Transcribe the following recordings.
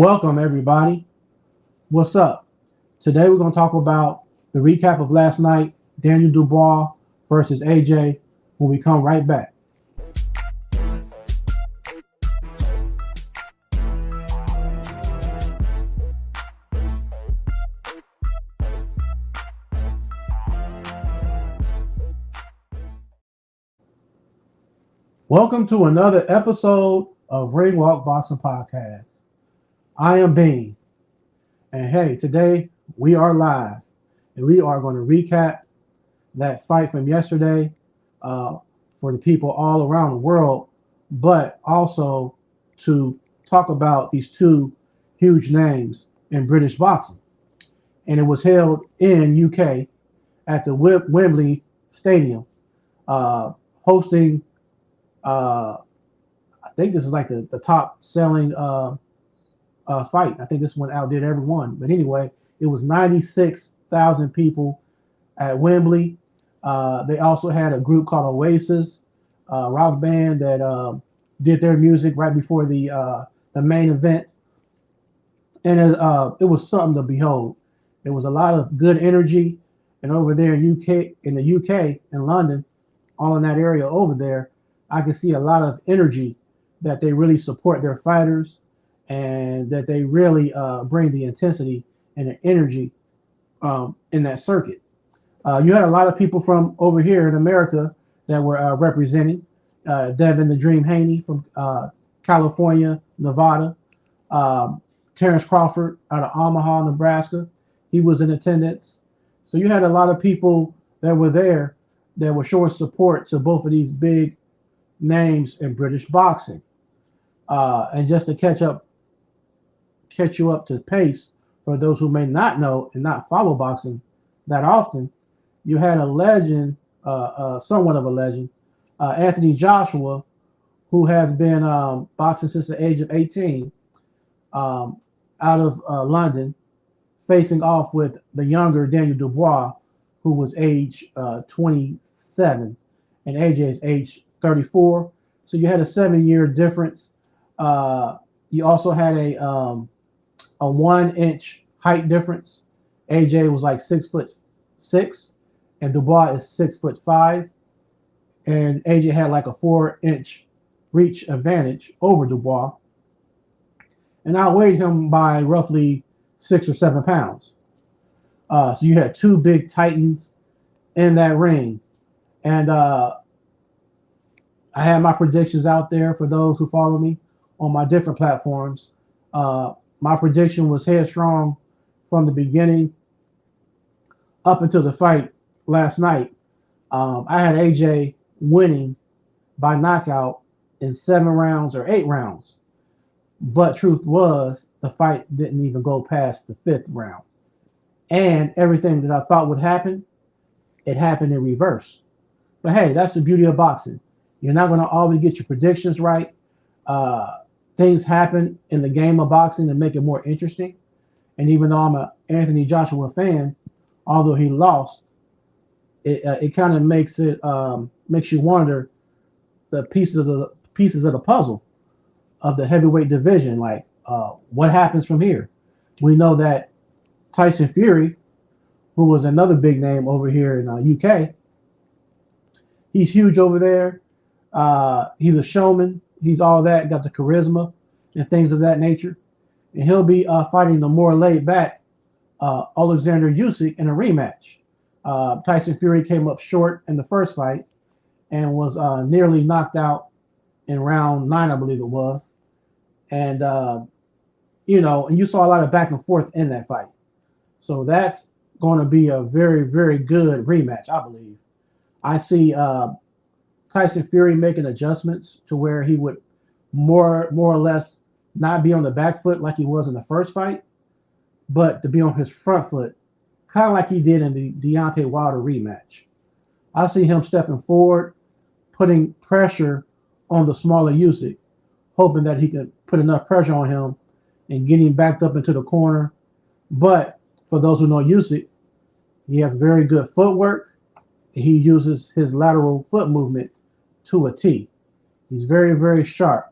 Welcome, everybody. What's up? Today we're going to talk about the recap of last night, Daniel Dubois versus AJ, when we come right back. Welcome to another episode of Ring Walk Boxing Podcast. I am Bean, and hey, today we are live, and we are going to recap that fight from yesterday uh, for the people all around the world, but also to talk about these two huge names in British boxing. And it was held in UK at the Wembley Stadium, uh, hosting. I think this is like the top selling fight. I think this one outdid everyone. But anyway, it was 96,000 people at Wembley. They also had a group called Oasis, rock band that did their music right before the main event, and it was something to behold. There was a lot of good energy, and over there in the UK in London, all in that area over there, I can see a lot of energy that they really support their fighters, and that they really bring the intensity and the energy in that circuit. You had a lot of people from over here in America that were representing. Devin the Dream Haney from California, Nevada. Terrence Crawford out of Omaha, Nebraska. He was in attendance. So you had a lot of people that were there that were showing support to both of these big names in British boxing. And just to catch you up to pace for those who may not know and not follow boxing that often, you had a legend, somewhat of a legend, Anthony Joshua, who has been boxing since the age of 18, out of London, facing off with the younger Daniel Dubois, who was age 27, and AJ is age 34. So you had a 7-year difference. You also had a 1 inch height difference. AJ was like 6'6", and Dubois is 6'5", and AJ had like a 4 inch reach advantage over Dubois, and outweighed him by roughly 6 or 7 pounds. So you had two big titans in that ring, and I had my predictions out there for those who follow me on my different platforms. My prediction was headstrong from the beginning up until the fight last night. I had AJ winning by knockout in 7 rounds or 8 rounds. But truth was, the fight didn't even go past the 5th round. And everything that I thought would happen, it happened in reverse. But hey, that's the beauty of boxing. You're not going to always get your predictions right. Things happen in the game of boxing to make it more interesting. And even though I'm an Anthony Joshua fan, although he lost, it kind of makes you wonder the pieces of the puzzle of the heavyweight division. Like, what happens from here? We know that Tyson Fury, who was another big name over here in UK, he's huge over there. He's a showman. He's all that, got the charisma and things of that nature. And he'll be fighting the more laid back Alexander Usyk in a rematch. Tyson Fury came up short in the first fight and was nearly knocked out in round 9, I believe it was. And, and you saw a lot of back and forth in that fight. So that's going to be a very, very good rematch, I believe. I see Tyson Fury making adjustments to where he would more or less not be on the back foot like he was in the first fight, but to be on his front foot, kind of like he did in the Deontay Wilder rematch. I see him stepping forward, putting pressure on the smaller Usyk, hoping that he could put enough pressure on him and get him backed up into the corner. But for those who know Usyk, he has very good footwork. He uses his lateral foot movement to a T. He's very, very sharp.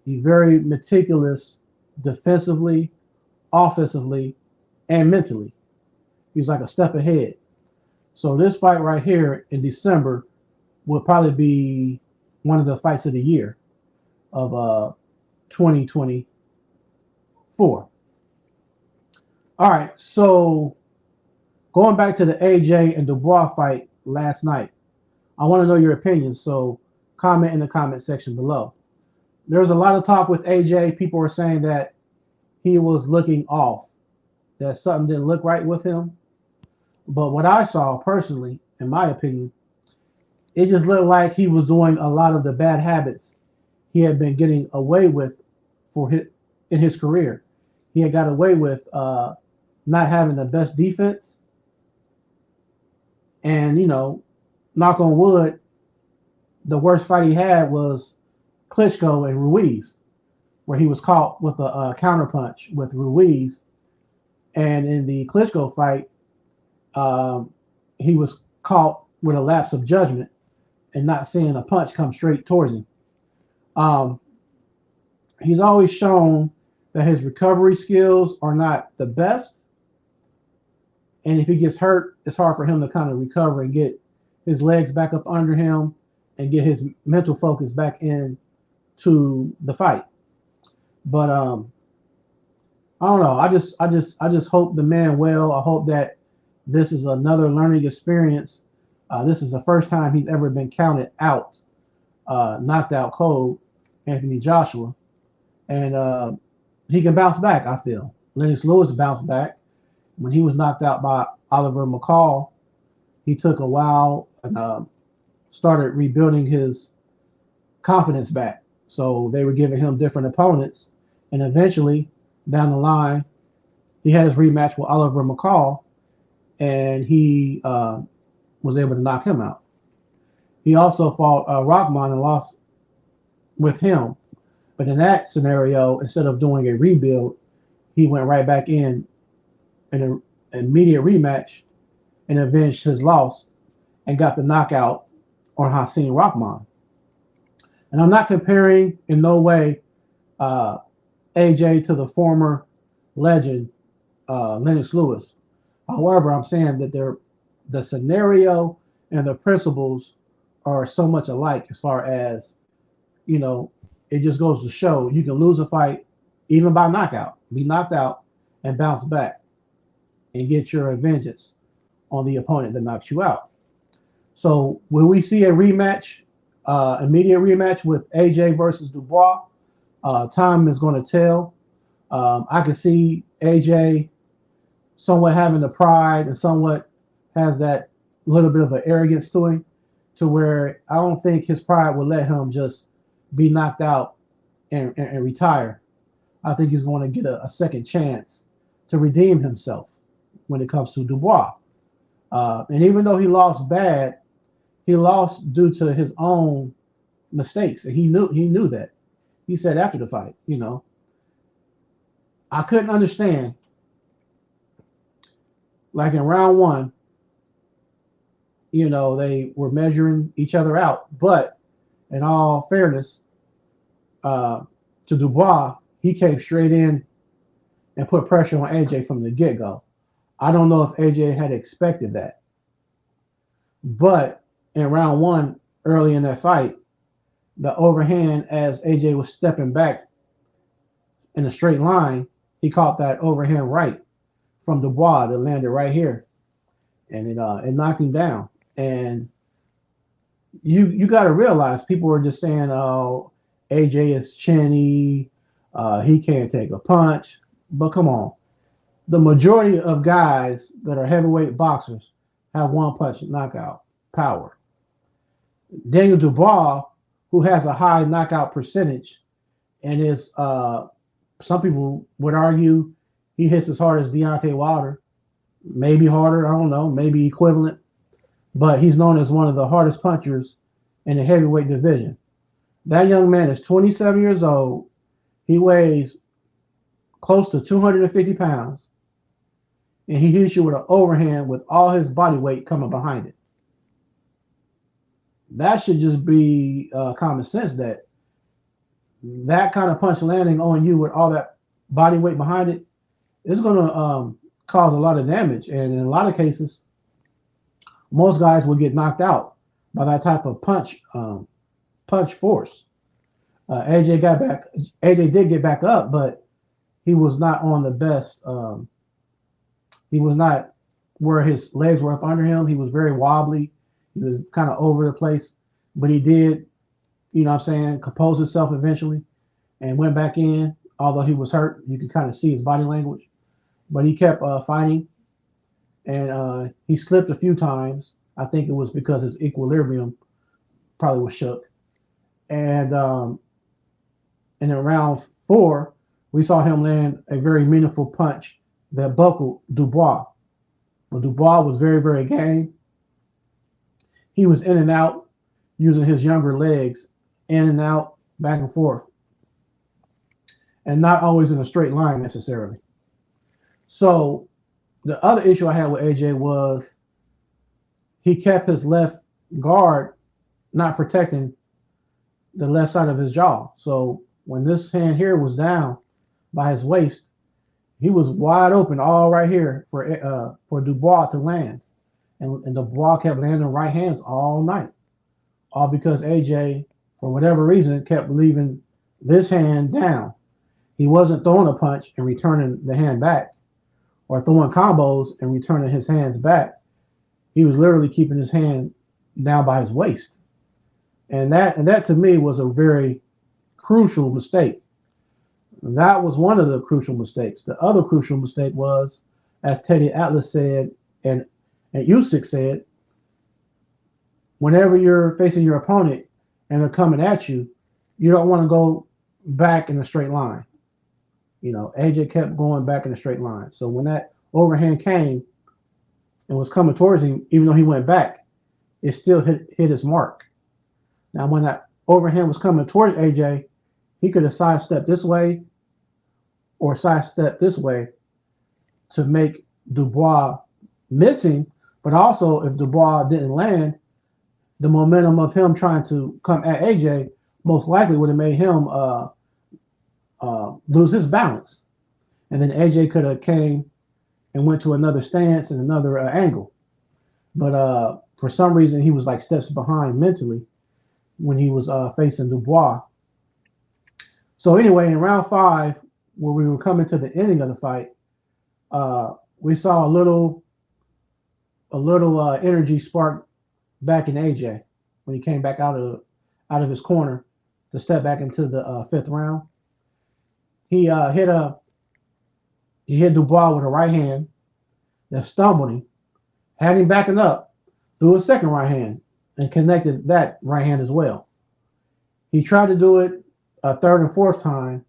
He's very meticulous defensively, offensively, and mentally. He was like a step ahead. So this fight right here in December will probably be one of the fights of the year of 2024. All right, so going back to the AJ and Dubois fight last night, I want to know your opinion. So comment in the comment section below. There was a lot of talk with AJ. People were saying that he was looking off, that something didn't look right with him. But what I saw personally, in my opinion, it just looked like he was doing a lot of the bad habits he had been getting away with in his career. He had got away with not having the best defense, and knock on wood, the worst fight he had was Klitschko and Ruiz, where he was caught with a counterpunch with Ruiz, and in the Klitschko fight, he was caught with a lapse of judgment and not seeing a punch come straight towards him. Um, he's always shown that his recovery skills are not the best. And if he gets hurt, it's hard for him to kind of recover and get his legs back up under him and get his mental focus back into the fight. But I don't know. I just hope the man well. I hope that this is another learning experience. This is the first time he's ever been counted out, knocked out cold, Anthony Joshua, and he can bounce back. I feel Lennox Lewis bounced back when he was knocked out by Oliver McCall. He took a while and started rebuilding his confidence back. So they were giving him different opponents, and eventually, down the line, he had his rematch with Oliver McCall, and he was able to knock him out. He also fought Rockman and lost with him. But in that scenario, instead of doing a rebuild, he went right back in an immediate rematch and avenged his loss and got the knockout on Hasim Rahman. And I'm not comparing in no way AJ to the former legend Lennox Lewis. However, I'm saying that the scenario and the principles are so much alike as far as, it just goes to show you can lose a fight even by knockout, be knocked out and bounce back and get your vengeance on the opponent that knocks you out. So when we see a rematch, immediate rematch with AJ versus Dubois, time is going to tell. I can see AJ somewhat having the pride and somewhat has that little bit of an arrogance to him, to where I don't think his pride would let him just be knocked out and retire. I think he's going to get a second chance to redeem himself when it comes to Dubois. And even though he lost bad, he lost due to his own mistakes. And he knew that. He said after the fight, I couldn't understand. Like in round one, they were measuring each other out. But in all fairness, to Dubois, he came straight in and put pressure on AJ from the get-go. I don't know if AJ had expected that. But in round one, early in that fight, the overhand, as AJ was stepping back in a straight line, he caught that overhand right from Dubois that landed right here. And it knocked him down. And you got to realize people were just saying, oh, AJ is chinny, he can't take a punch. But come on. The majority of guys that are heavyweight boxers have one punch knockout power. Daniel Dubois, who has a high knockout percentage, and is some people would argue he hits as hard as Deontay Wilder, maybe harder, I don't know, maybe equivalent, but he's known as one of the hardest punchers in the heavyweight division. That young man is 27 years old. He weighs close to 250 pounds, and he hits you with an overhand with all his body weight coming behind it. That should just be common sense, that kind of punch landing on you with all that body weight behind it, it's going to cause a lot of damage. And in a lot of cases, most guys will get knocked out by that type of punch force. AJ got back. AJ did get back up, but he was not on the best. He was not where his legs were up under him. He was very wobbly. He was kind of over the place, but he did, you know what I'm saying, compose himself eventually and went back in. Although he was hurt, you could kind of see his body language, but he kept fighting, and he slipped a few times. I think it was because his equilibrium probably was shook. And in round 4, we saw him land a very meaningful punch that buckled Dubois. But Dubois was very, very game. He was in and out, using his younger legs, in and out, back and forth, and not always in a straight line necessarily. So the other issue I had with AJ was he kept his left guard not protecting the left side of his jaw. So when this hand here was down by his waist, he was wide open all right here for Dubois to land. And Dubois kept landing right hands all night. All because AJ, for whatever reason, kept leaving this hand down. He wasn't throwing a punch and returning the hand back, or throwing combos and returning his hands back. He was literally keeping his hand down by his waist. And that to me was a very crucial mistake. That was one of the crucial mistakes. The other crucial mistake was, as Teddy Atlas said, and Usyk said, whenever you're facing your opponent and they're coming at you, you don't want to go back in a straight line. You know, AJ kept going back in a straight line. So when that overhand came and was coming towards him, even though he went back, it still hit his mark. Now, when that overhand was coming towards AJ, he could have sidestepped this way or sidestepped this way to make Dubois missing. But also, if Dubois didn't land, the momentum of him trying to come at AJ most likely would have made him lose his balance. And then AJ could have came and went to another stance and another angle. But for some reason, he was like steps behind mentally when he was facing Dubois. So anyway, in round 5, where we were coming to the ending of the fight, we saw a little energy spark back in AJ when he came back out of his corner to step back into the 5th round. He hit Dubois with a right hand that stumbled him, had him backing up, threw a second right hand, and connected that right hand as well. He tried to do it a third and fourth time,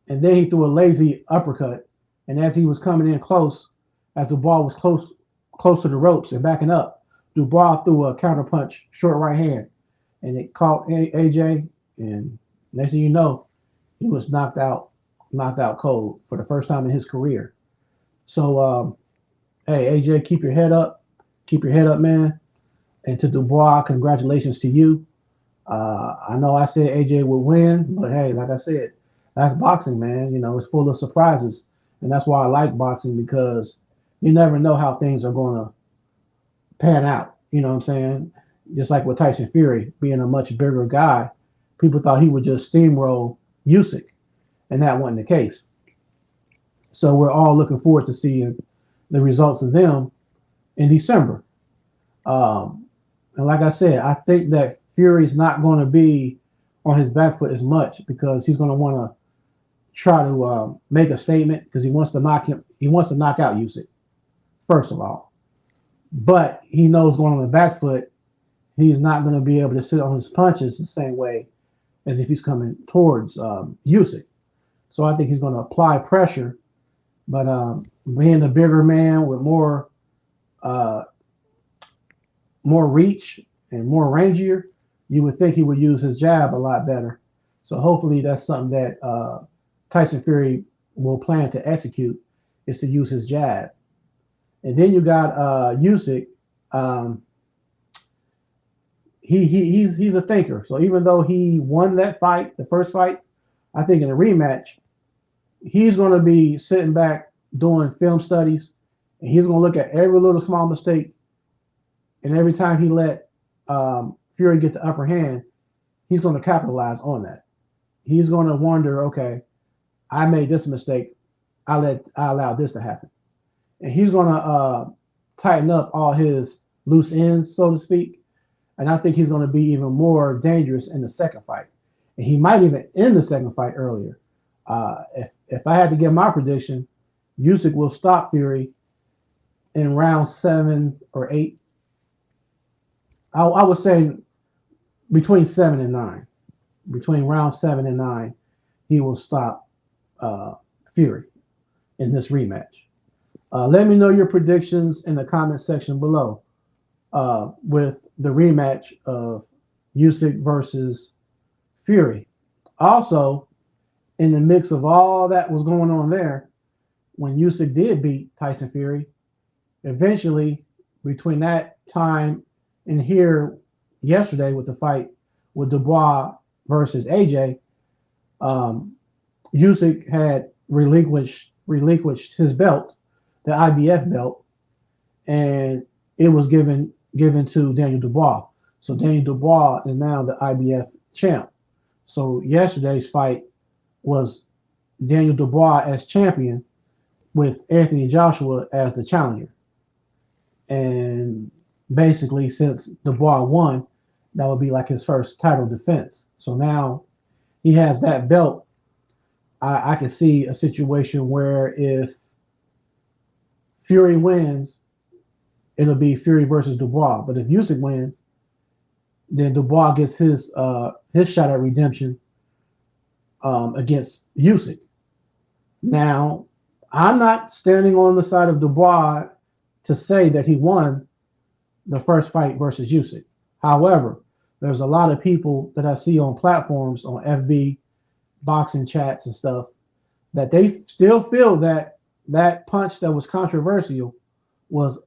and then he threw a lazy uppercut. And as he was coming in close, as Dubois was close to the ropes and backing up, Dubois threw a counterpunch, short right hand, and it caught AJ. And next thing you know, he was knocked out cold for the first time in his career. So, hey, AJ, keep your head up, man. And to Dubois, congratulations to you. I know I said AJ would win, but hey, like I said, that's boxing, man. You know, it's full of surprises. And that's why I like boxing, because you never know how things are going to pan out. You know what I'm saying? Just like with Tyson Fury, being a much bigger guy, people thought he would just steamroll Usyk, and that wasn't the case. So we're all looking forward to seeing the results of them in December. And like I said, I think that Fury's not going to be on his back foot as much, because he's going to want to try to make a statement, because he wants to knock out Usyk, first of all. But he knows going on the back foot, he's not going to be able to sit on his punches the same way as if he's coming towards Usyk. So I think he's going to apply pressure, but being a bigger man with more reach and more rangier, you would think he would use his jab a lot better. So hopefully that's something that Tyson Fury will plan to execute, is to use his jab. And then you got Usyk. He's a thinker. So even though he won that fight, the first fight, I think in a rematch, He's going to be sitting back doing film studies, and he's going to look at every little small mistake, and every time he let Fury get the upper hand, he's going to capitalize on that. He's going to wonder, okay, I made this mistake. I allowed this to happen, and he's going to tighten up all his loose ends, so to speak. And I think he's going to be even more dangerous in the second fight, and he might even end the second fight earlier. If I had to give my prediction, Usyk will stop Fury in round 7 or 8. I would say between 7 and 9. Between round 7 and 9, he will stop Fury in this rematch. Let me know your predictions in the comment section below with the rematch of Usyk versus Fury. Also, in the mix of all that was going on there, when Usyk did beat Tyson Fury, eventually between that time and here yesterday with the fight with Dubois versus AJ, um, Usyk had relinquished his belt, the IBF belt, and it was given to Daniel Dubois. So Daniel Dubois is now the IBF champ. So yesterday's fight was Daniel Dubois as champion with Anthony Joshua as the challenger. And basically, since Dubois won, that would be like his first title defense. So now he has that belt. I can see a situation where if Fury wins, it'll be Fury versus Dubois. But if Usyk wins, then Dubois gets his shot at redemption against Usyk. Now, I'm not standing on the side of Dubois to say that he won the first fight versus Usyk. However, there's a lot of people that I see on platforms, on FB, boxing chats and stuff, that they still feel that that punch that was controversial was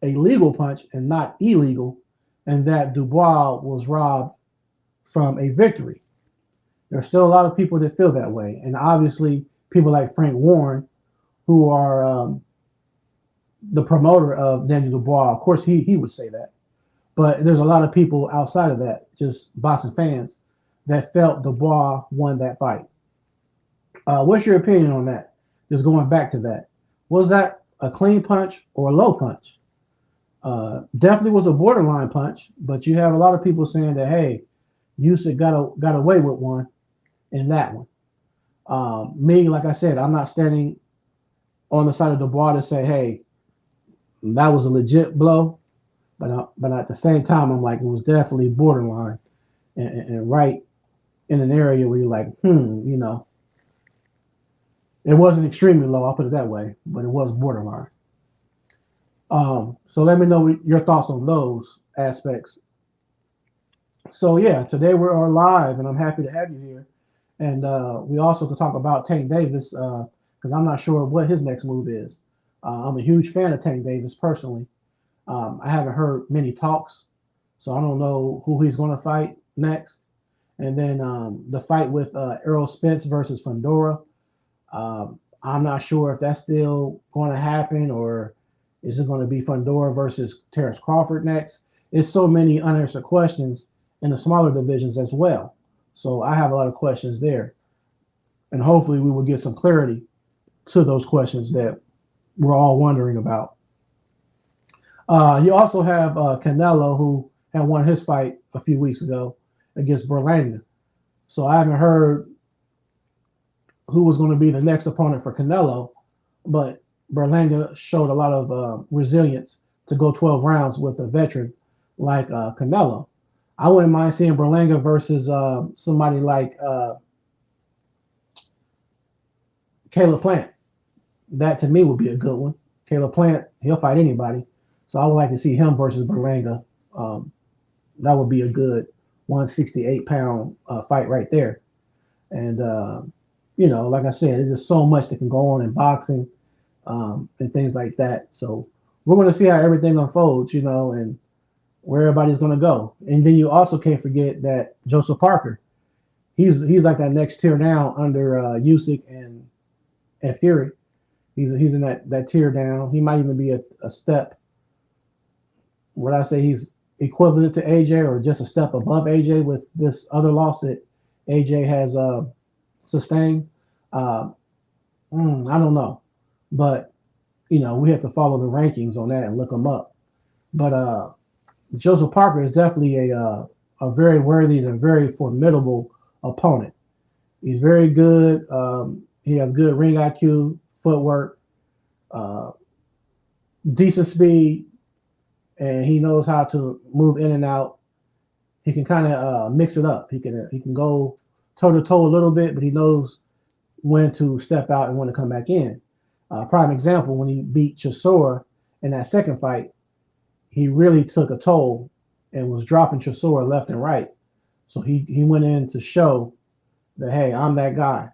a legal punch and not illegal, and that Dubois was robbed from a victory. There's still a lot of people that feel that way, and obviously people like Frank Warren, who are the promoter of Daniel Dubois, of course he would say that. But there's a lot of people outside of that, just boxing fans, that felt Dubois won that fight. What's your opinion on that? Just going back to that, was that a clean punch or a low punch? Definitely was a borderline punch, but you have a lot of people saying that hey, Usyk got away with one in that one. Me, like I said, I'm not standing on the side of Dubois to say hey, that was a legit blow, but at the same time, I'm like it was definitely borderline and right in an area where you're like, it wasn't extremely low. I'll put it that way, but it was borderline. So let me know your thoughts on those aspects. So yeah, today we are live, and I'm happy to have you here. And we also could talk about Tank Davis because I'm not sure what his next move is. I'm a huge fan of Tank Davis personally. I haven't heard many talks, so I don't know who he's going to fight next. And then the fight with Errol Spence versus Fundora. I'm not sure if that's still going to happen or is it going to be Fundora versus Terrence Crawford next. It's so many unanswered questions in the smaller divisions as well. So I have a lot of questions there. And hopefully we will get some clarity to those questions that we're all wondering about. You also have Canelo, who had won his fight a few weeks ago against Berlanga. So I haven't heard who was going to be the next opponent for Canelo, but Berlanga showed a lot of resilience to go 12 rounds with a veteran like Canelo. I wouldn't mind seeing Berlanga versus somebody like Caleb Plant. That to me would be a good one. Caleb Plant, he'll fight anybody. So I would like to see him versus Berlanga. That would be a good 168-pound fight right there. And, like I said, there's just so much that can go on in boxing and things like that. So we're going to see how everything unfolds, and where everybody's going to go. And then you also can't forget that Joseph Parker, he's like that next tier now under Usyk and and Fury. He's in that tier down. He might even be a step. Would I say he's equivalent to AJ or just a step above AJ with this other loss that AJ has sustained? Uh, I don't know, but we have to follow the rankings on that and look them up. But Joseph Parker is definitely a very worthy and a very formidable opponent. He's very good. He has good ring IQ, footwork, uh, decent speed, and he knows how to move in and out. He can kind of mix it up. He can go toe to toe a little bit, but he knows when to step out and when to come back in. Prime example, when he beat Chisora in that second fight, he really took a toll and was dropping Chisora left and right. So he went in to show that, hey, I'm that guy.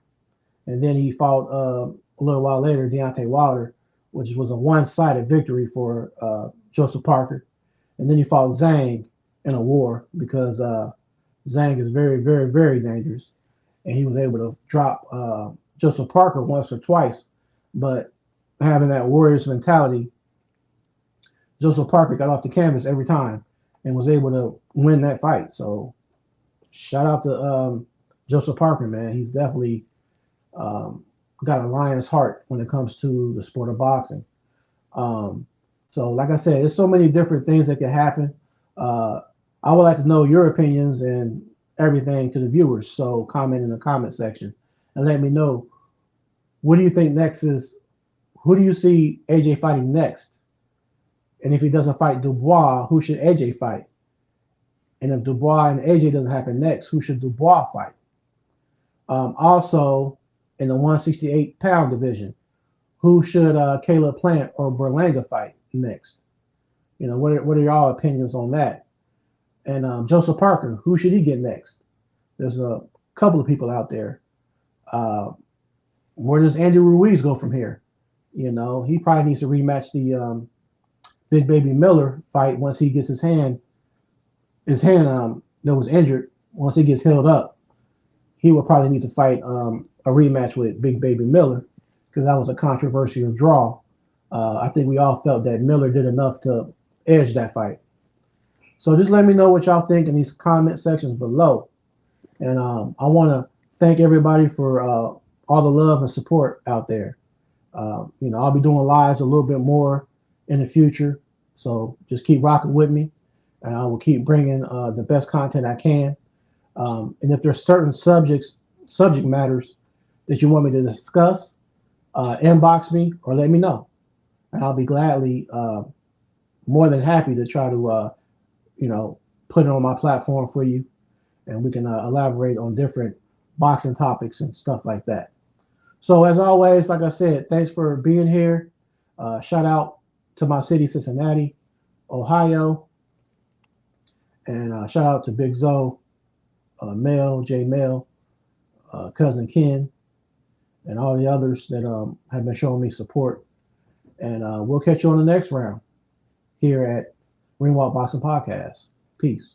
And then he fought a little while later Deontay Wilder, which was a one-sided victory for Joseph Parker. And then he fought Zhang in a war because Zhang is very, very, very dangerous, and he was able to drop Joseph Parker once or twice. But having that Warriors mentality, Joseph Parker got off the canvas every time and was able to win that fight. So shout out to Joseph Parker, man. He's definitely um, got a lion's heart when it comes to the sport of boxing. Um, so, like I said, there's so many different things that can happen. Uh, I would like to know your opinions and everything to the viewers. So, comment in the comment section and let me know, what do you think next is? Who do you see AJ fighting next? And if he doesn't fight Dubois, who should AJ fight? And if Dubois and AJ doesn't happen next, who should Dubois fight? Also, in the 168-pound division, who should Caleb Plant or Berlanga fight next? What are y'all opinions on that? And Joseph Parker, who should he get next? There's a couple of people out there. Uh, where does Andy Ruiz go from here? He probably needs to rematch the Big Baby Miller fight once he gets his hand that was injured. Once he gets healed up, he will probably need to fight a rematch with Big Baby Miller because that was a controversial draw. I think we all felt that Miller did enough to edge that fight. So just let me know what y'all think in these comment sections below. And I want to thank everybody for all the love and support out there. I'll be doing lives a little bit more in the future. So just keep rocking with me, and I will keep bringing the best content I can. And if there's certain subject matters that you want me to discuss, inbox me or let me know, and I'll be gladly more than happy to try to put it on my platform for you, and we can elaborate on different boxing topics and stuff like that. So as always, like I said, thanks for being here. Shout out to my city, Cincinnati, Ohio, and shout out to Big Zoe, Mel, J Mel, cousin Ken, and all the others that have been showing me support. And we'll catch you on the next round here at Ringwalk Boxing Podcast. Peace.